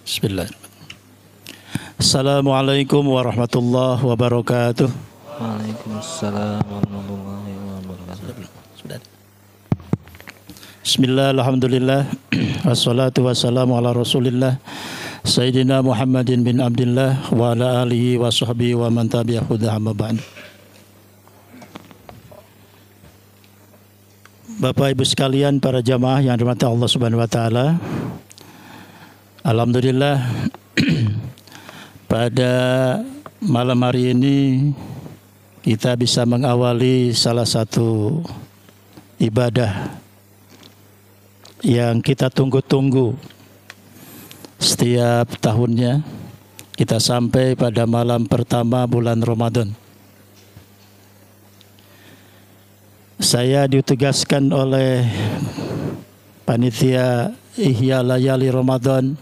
Bismillah. Assalamualaikum warahmatullahi wabarakatuh. Waalaikumsalam warahmatullahi wabarakatuh. Bismillah, alhamdulillah, wassalatu wassalamu ala rasulillah Sayyidina Muhammadin bin Abdillah wa ala alihi wa sahbihi wa man tabi'ahu amma ba'd. Bapak Ibu sekalian, para jamaah yang dirahmati Allah Subhanahu wa taala. Alhamdulillah pada malam hari ini kita bisa mengawali salah satu ibadah yang kita tunggu-tunggu setiap tahunnya. Kita sampai pada malam pertama bulan Ramadan. Saya ditugaskan oleh panitia Ihya Layali Ramadan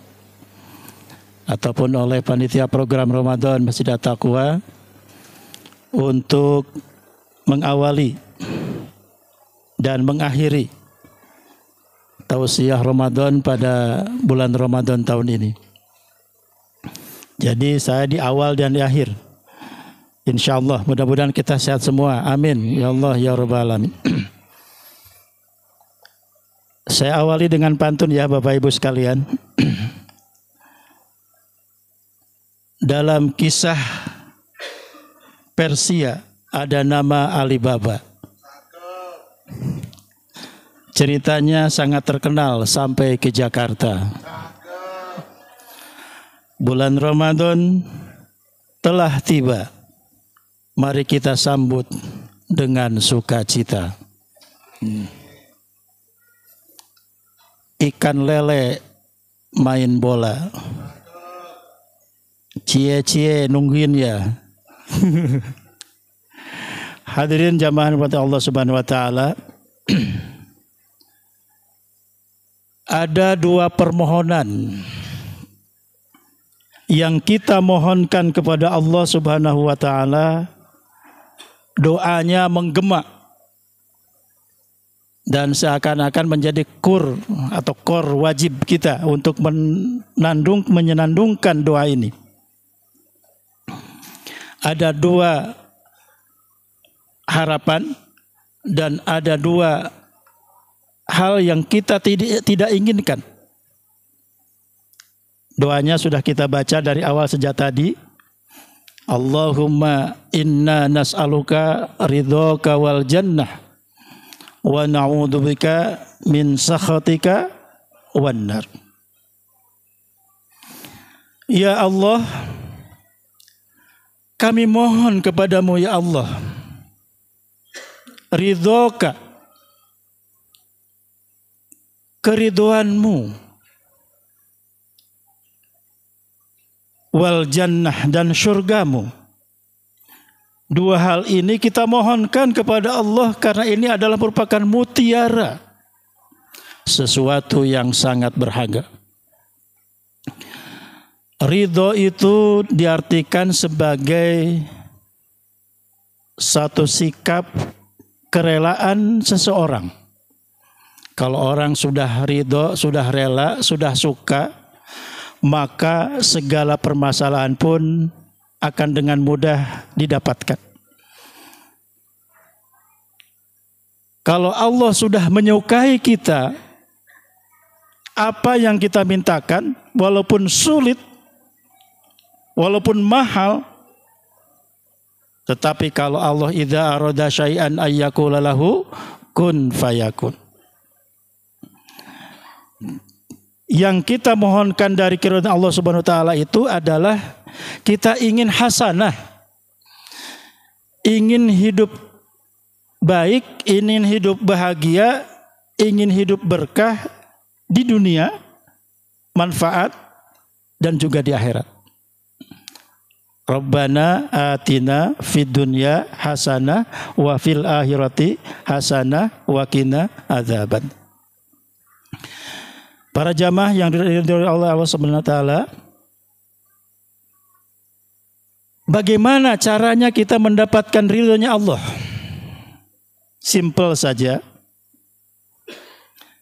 ataupun oleh panitia program Ramadan Masjid At-Taqwa untuk mengawali dan mengakhiri tausiah Ramadan pada bulan Ramadan tahun ini. Jadi saya di awal dan di akhir. InsyaAllah mudah-mudahan kita sehat semua. Amin. Ya Allah ya Rabbal Alamin. Saya awali dengan pantun ya Bapak Ibu sekalian. Dalam kisah Persia ada nama Alibaba. Ceritanya sangat terkenal sampai ke Jakarta. Bulan Ramadan telah tiba. Mari kita sambut dengan sukacita. Ikan lele main bola. Cie-cie nungguin ya. Hadirin jamaah rahmat Allah Subhanahu wa taala. Ada dua permohonan yang kita mohonkan kepada Allah Subhanahu wa taala. Doanya menggema dan seakan-akan menjadi kur atau kor wajib kita untuk menyenandungkan doa ini. Ada dua harapan dan ada dua hal yang kita tidak inginkan. Doanya sudah kita baca dari awal sejak tadi. Allahumma inna nas'aluka ridhoka wal jannah wa na'udzubika min sakhatika wan nar. Ya Allah, kami mohon kepadamu ya Allah, ridhoka, keridhoanmu, wal jannah, dan syurgamu. Dua hal ini kita mohonkan kepada Allah karena ini adalah merupakan mutiara, sesuatu yang sangat berharga. Ridho itu diartikan sebagai satu sikap kerelaan seseorang. Kalau orang sudah ridho, sudah rela, sudah suka, maka segala permasalahan pun akan dengan mudah didapatkan. Kalau Allah sudah menyukai kita, apa yang kita mintakan, walaupun sulit, walaupun mahal, tetapi kalau Allah idza arada syai'an ayyaqula lahu kun fayakun. Yang kita mohonkan dari keridhaan Allah Subhanahu wa taala itu adalah kita ingin hasanah, ingin hidup baik, ingin hidup bahagia, ingin hidup berkah di dunia, manfaat, dan juga di akhirat. Rabbana atina fid dunya hasanah wa fil akhirati hasanah wa qina adzaban. Para jamaah yang diridhoi oleh Allah Subhanahu wa taala, bagaimana caranya kita mendapatkan ridhonya Allah? Simple saja.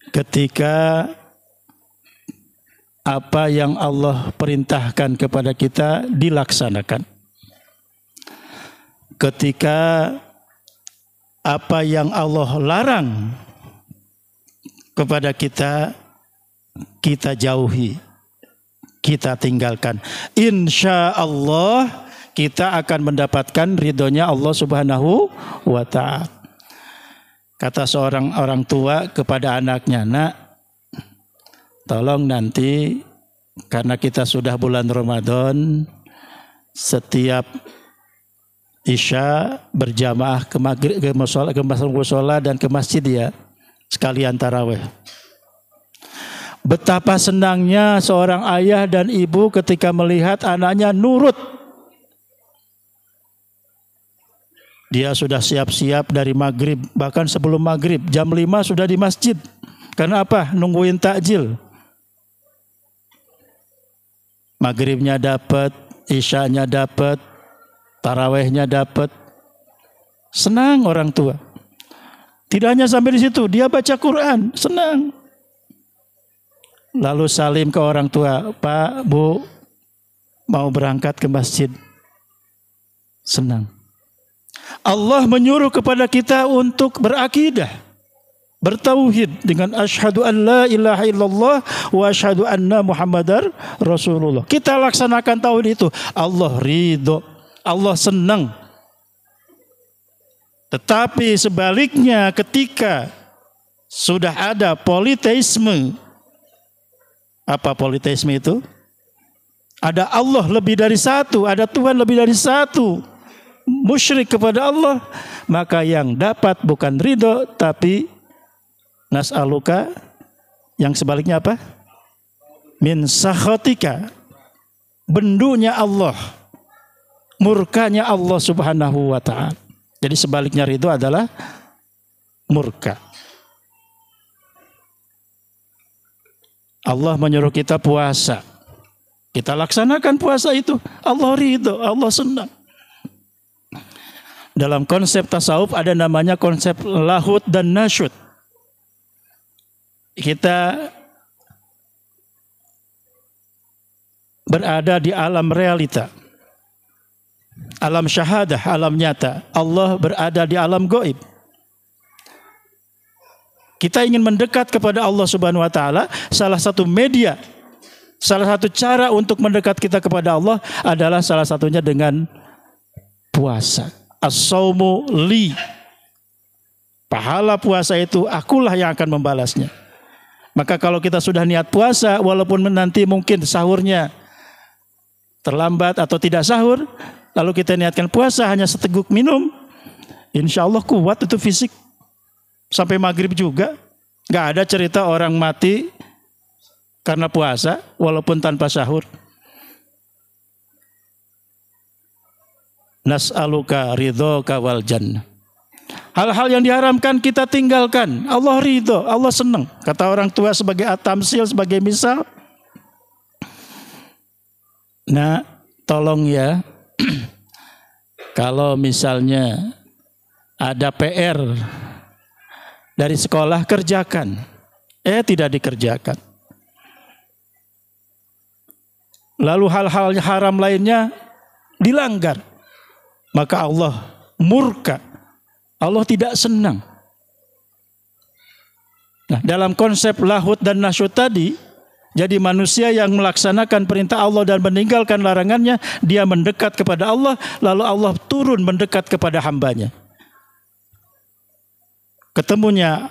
Ketika apa yang Allah perintahkan kepada kita dilaksanakan. Ketika apa yang Allah larang kepada kita, kita jauhi, kita tinggalkan. Insya Allah kita akan mendapatkan ridhonya Allah Subhanahu wa ta'ala. Kata seorang orang tua kepada anaknya, "Nak, tolong nanti karena kita sudah bulan Ramadan, setiap Isya berjamaah ke maghrib, ke musola dan ke masjid ya, sekalian tarawih." Betapa senangnya seorang ayah dan ibu ketika melihat anaknya nurut. Dia sudah siap-siap dari maghrib, bahkan sebelum maghrib, jam 5 sudah di masjid. Karena apa? Nungguin takjil. Maghribnya dapat, isyanya dapat, tarawehnya dapat. Senang orang tua. Tidak hanya sampai di situ, dia baca Quran, senang. Lalu salim ke orang tua, "Pak, Bu, mau berangkat ke masjid." Senang. Allah menyuruh kepada kita untuk berakidah, bertauhid dengan asyhadu an la ilaha illallah wa asyhadu anna muhammadar rasulullah. Kita laksanakan tauhid itu, Allah ridho, Allah senang. Tetapi sebaliknya ketika sudah ada politeisme, apa politeisme itu? Ada Allah lebih dari satu, ada Tuhan lebih dari satu, musyrik kepada Allah, maka yang dapat bukan ridho tapi nas'aluka, yang sebaliknya apa? Min sakhatika, bendunya Allah, murkanya Allah Subhanahu wa ta'ala. Jadi sebaliknya ridho adalah murka. Allah menyuruh kita puasa, kita laksanakan puasa itu, Allah ridho, Allah senang. Dalam konsep tasawuf ada namanya konsep lahud dan nasyud. Kita berada di alam realita, alam syahadah, alam nyata. Allah berada di alam gaib. Kita ingin mendekat kepada Allah Subhanahu wa ta'ala, salah satu media, salah satu cara untuk mendekat kita kepada Allah adalah salah satunya dengan puasa. As-saumu li. Pahala puasa itu akulah yang akan membalasnya. Maka kalau kita sudah niat puasa, walaupun nanti mungkin sahurnya terlambat atau tidak sahur, lalu kita niatkan puasa hanya seteguk minum, insya Allah kuat itu fisik. Sampai maghrib juga. Gak ada cerita orang mati karena puasa walaupun tanpa sahur. Nas'aluka ridhoka wal jannah. Hal-hal yang diharamkan kita tinggalkan. Allah ridho, Allah senang. Kata orang tua sebagai atamsil, sebagai misal. Nah, tolong ya, kalau misalnya ada PR dari sekolah, kerjakan. Tidak dikerjakan. Lalu hal-hal haram lainnya dilanggar. Maka Allah murka. Allah tidak senang. Nah, dalam konsep lahud dan nasyud tadi, jadi manusia yang melaksanakan perintah Allah dan meninggalkan larangannya, dia mendekat kepada Allah, lalu Allah turun mendekat kepada hambanya. Ketemunya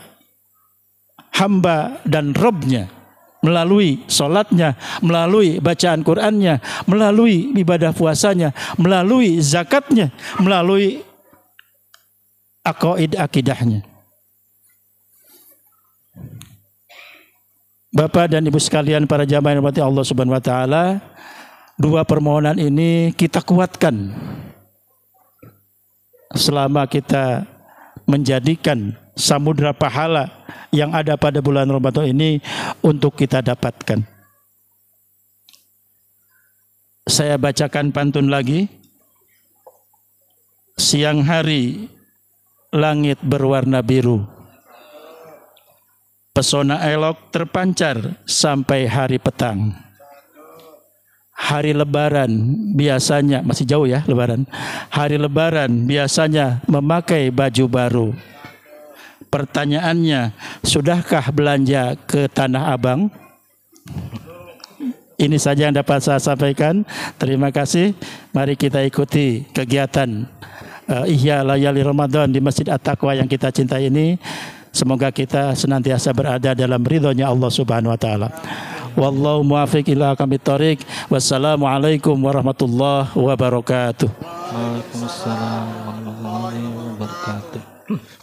hamba dan Robnya melalui sholatnya, melalui bacaan Qur'annya, melalui ibadah puasanya, melalui zakatnya, melalui akidahnya. Bapak dan Ibu sekalian, para jamaah yang dirahmati Allah Subhanahu wa taala, dua permohonan ini kita kuatkan selama kita menjadikan samudra pahala yang ada pada bulan Ramadan ini untuk kita dapatkan. Saya bacakan pantun lagi. Siang hari langit berwarna biru, Pesona elok terpancar sampai hari petang. Hari Lebaran biasanya, masih jauh ya Lebaran. Hari Lebaran biasanya memakai baju baru. Pertanyaannya, sudahkah belanja ke Tanah Abang? Ini saja yang dapat saya sampaikan. Terima kasih. Mari kita ikuti kegiatan Ihya Layali Ramadan di Masjid At-Taqwa yang kita cintai ini. Semoga kita senantiasa berada dalam ridhonya Allah Subhanahu wa taala. Wallahu muwaffiq ila aqwamit thoriq. Wassalamualaikum warahmatullahi wabarakatuh. Waalaikumsalam warahmatullahi wabarakatuh.